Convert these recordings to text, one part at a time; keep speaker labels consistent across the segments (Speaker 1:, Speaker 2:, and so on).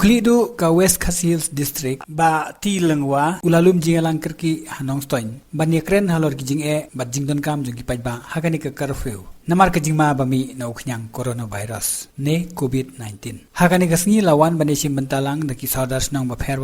Speaker 1: Ukli du ka West Khasi District ba ti lengwa ulalum Jingïalang Kyrkieh hanong stoin ban yekren halor ki jing'e bat jingdon kam jung ki pajba hakani ka curfew namar ka jingma bami na uknyang coronavirus ne COVID-19 hakani ka sngi lawan bane sim bentalang na ki saudars nong ba pher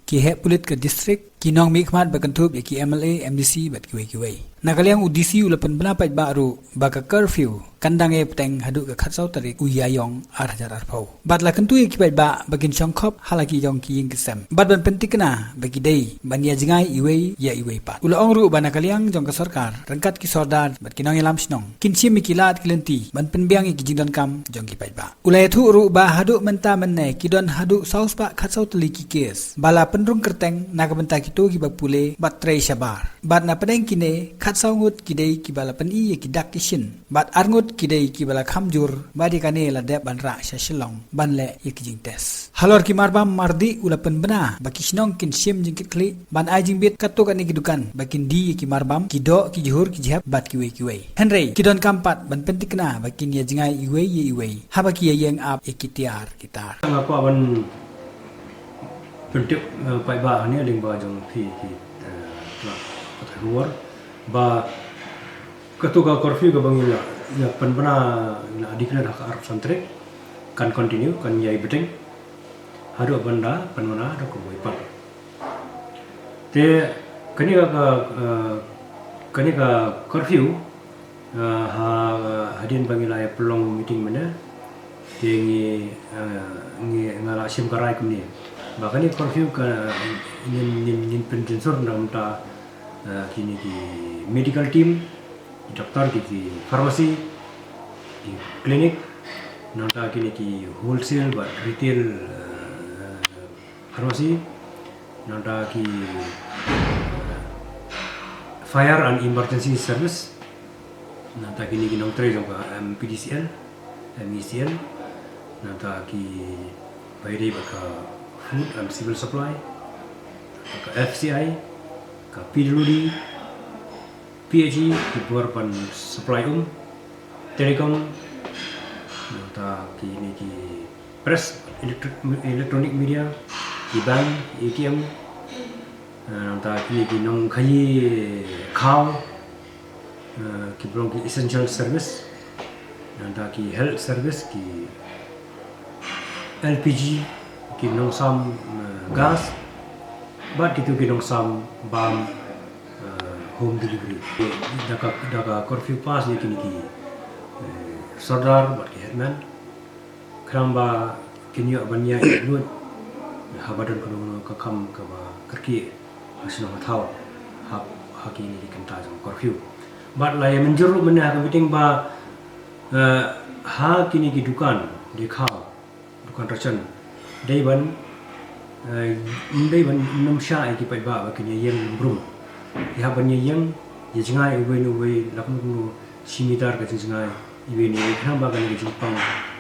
Speaker 1: ki he pulit ka district ki nong mi khmat ba kantup ki MLA MDC bat ki wei nakaliang udisi ulapan bena pajba aru ba ka curfew kandang Bteng hadu ka khatsau tarik uyayong arhajar arpau bat la kantu ki pajba bagin chongkhop halaki yong ki ying kisem bat ban pentikna bagi dei ban ya jingai iwei ya iwei pat ula ongru ban nakaliang jong ka sarkar rangkat ki sordar bat kinong ilam snong kinchim kilat kilenti ban penbiang ki jingdon kam jong ki pajba ula thu ru ba hadu menta menne kidon hadu saus ba khatsau tali ki kes bala penrung kerteng nakabenta ki to ki bakpule bat trei shabar bat na pedeng kine khatsau ngut kidei ki bala pen i ki dak kishin bat arngut kidei ki bala khamjur badi kane la dep ban ra sha shilong ban le ki jing tes halor ki marbam mardi ulapan bena baki shnong kin sim jing kli ban ai jing bit katok ani ki dukan bakin di ki marbam ki do ki jhur ki jhap bat ki wei henry kidon kampat ban pentikna bakin ya jingai iwei ye iwei habaki yeng ap ikitiar kitar
Speaker 2: aku aban bentuk pai ba ni ling ba jong ki khubor ba ketua curfew ga bangila ya penbena na dikna dak arab santre kan continue kan yai Bteng hadu banda penbena dak ko boy te kani ka curfew hadin bangila ya pelong meeting mana tengi ngala sim karai kumni bakani curfew ka nin penjensor namta kini di medical team dokter di farmasi di klinik namta kini di wholesale buat retail farmasi namta ki fire and emergency service namta kini nong tre jong PDCL MECL namta ki bayri baka food and civil supply ka FCI ka PWD PHE ki pan supply telekom namta ki ni ki press electronic media ki bank ATM namta ki nong khai khaw ki belong ki essential service namta ki health service ki LPG ki nong sam gas bat gitu ki nong sam bam home delivery daka curfew pass ni kini ki sardar bat ki headman kramba kini abanya lut habadan kono ka kam ka ba Kyrkieh asno thau haki ni di kenta jong curfew bat la ya menjeru mena ka meeting ba kini ki dukan di khaw dukan rachan dei ban num sha ki pai ba kini yeng brum ya ban yeng ye jingai we laknu simitar ka jingai iwe ni khamba kan ni jupang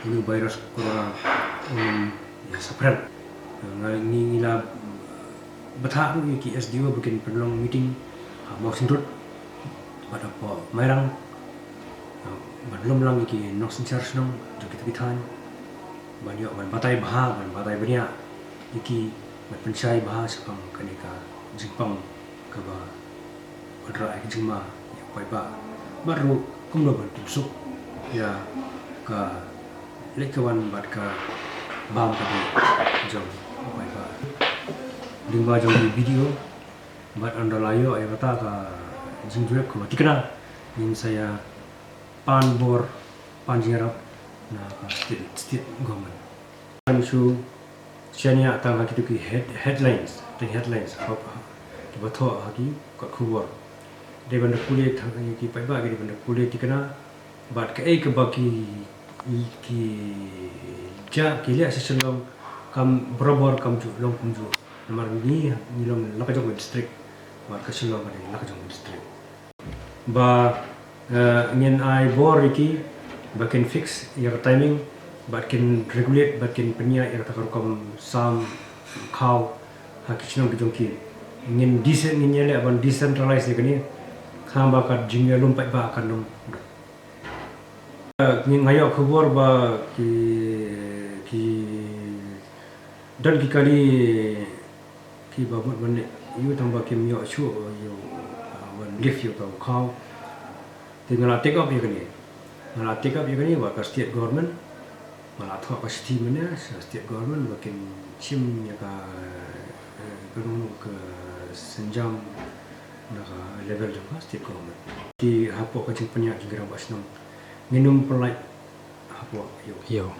Speaker 2: ini virus corona ya spread ngai la batha ni ki SDO bikin penlong meeting mau sindut pada po mairang badlom lang ki nok sin charge nong jokit kithan banyo ban batai bania iki bat penchai bah sapang kanika jingpang ka ba odra ek jingma ya pai ba baru kumno ban tusuk ya ka lekawan bat ka bam ka jong pai ba lingba jong di video bat andalayo ay kata ka jingjuek ko tikna nin saya panbor panjirap na ka state government amsu chania tang haki ki headlines apa ki batho haki ka khubor de ban kule thang ki pai ba ki ban kule tikna bat ka ek baki ki ja ki le asalong kam borobar kam ju long kum ju namar ni long lakajong district bat ka silong ba lakajong district ba ngin ai bor iki bakin fix ya timing bakin regulate bakin penya ya takarukam sam khaw hakichnong bijongki ngin decent ngin yele aban decentralized ni khamba ka jingya lum pai ba kan dong ngin ngayo khubor ba ki dan kali ki babut ban yu tambah kim yo chu yo ban lift yo tau kau tinggal take up ya kani ngala take up ya kani wa ka state government ngala thwa ka city mana state government makin chim ya ka kanun ke senjam na level jo ka state government di hapo ka jingpynbna jinggerang basnam minum pelai hapo yo